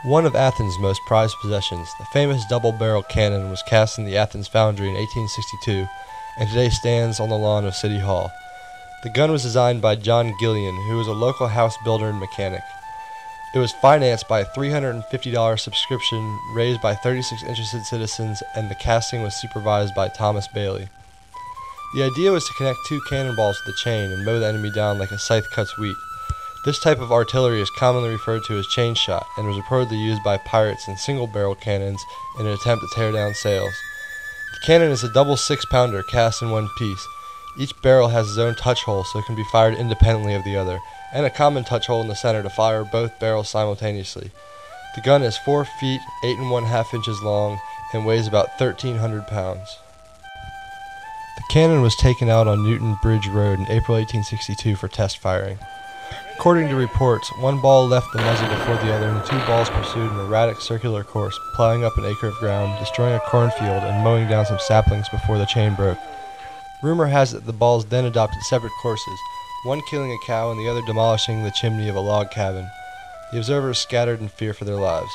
One of Athens' most prized possessions, the famous double-barrel cannon, was cast in the Athens foundry in 1862 and today stands on the lawn of City Hall. The gun was designed by John Gillian, who was a local house builder and mechanic. It was financed by a $350 subscription raised by 36 interested citizens, and the casting was supervised by Thomas Bailey. The idea was to connect two cannonballs with a chain and mow the enemy down like a scythe cuts wheat. This type of artillery is commonly referred to as chain shot and was reportedly used by pirates in single-barrel cannons in an attempt to tear down sails. The cannon is a double 6-pounder cast in one piece. Each barrel has its own touch hole so it can be fired independently of the other, and a common touch hole in the center to fire both barrels simultaneously. The gun is 4 feet 8 1/2 inches long and weighs about 1,300 pounds. The cannon was taken out on Newton Bridge Road in April 1862 for test firing. According to reports, one ball left the muzzle before the other, and the two balls pursued an erratic circular course, plowing up an acre of ground, destroying a cornfield, and mowing down some saplings before the chain broke. Rumor has it that the balls then adopted separate courses, one killing a cow and the other demolishing the chimney of a log cabin. The observers scattered in fear for their lives.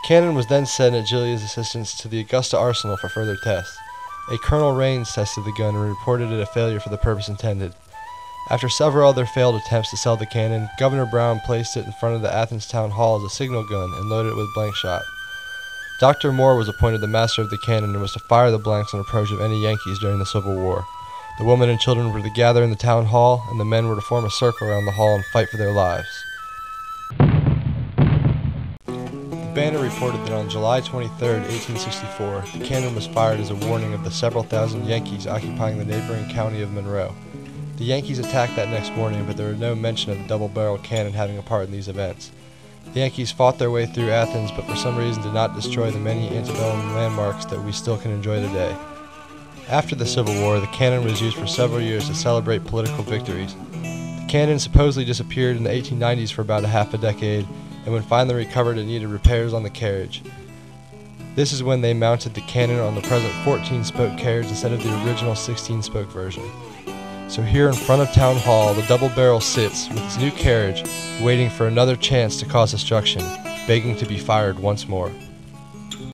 The cannon was then sent at Gillian's assistance to the Augusta Arsenal for further tests. A Colonel Rains tested the gun and reported it a failure for the purpose intended. After several other failed attempts to sell the cannon, Governor Brown placed it in front of the Athens Town Hall as a signal gun and loaded it with blank shot. Dr. Moore was appointed the master of the cannon and was to fire the blanks on approach of any Yankees during the Civil War. The women and children were to gather in the town hall, and the men were to form a circle around the hall and fight for their lives. The Banner reported that on July 23, 1864, the cannon was fired as a warning of the several thousand Yankees occupying the neighboring county of Monroe. The Yankees attacked that next morning, but there was no mention of the double-barrel cannon having a part in these events. The Yankees fought their way through Athens, but for some reason did not destroy the many antebellum landmarks that we still can enjoy today. After the Civil War, the cannon was used for several years to celebrate political victories. The cannon supposedly disappeared in the 1890s for about a half a decade, and when finally recovered it needed repairs on the carriage. This is when they mounted the cannon on the present 14-spoke carriage instead of the original 16-spoke version. So here in front of Town Hall, the double barrel sits with its new carriage, waiting for another chance to cause destruction, begging to be fired once more.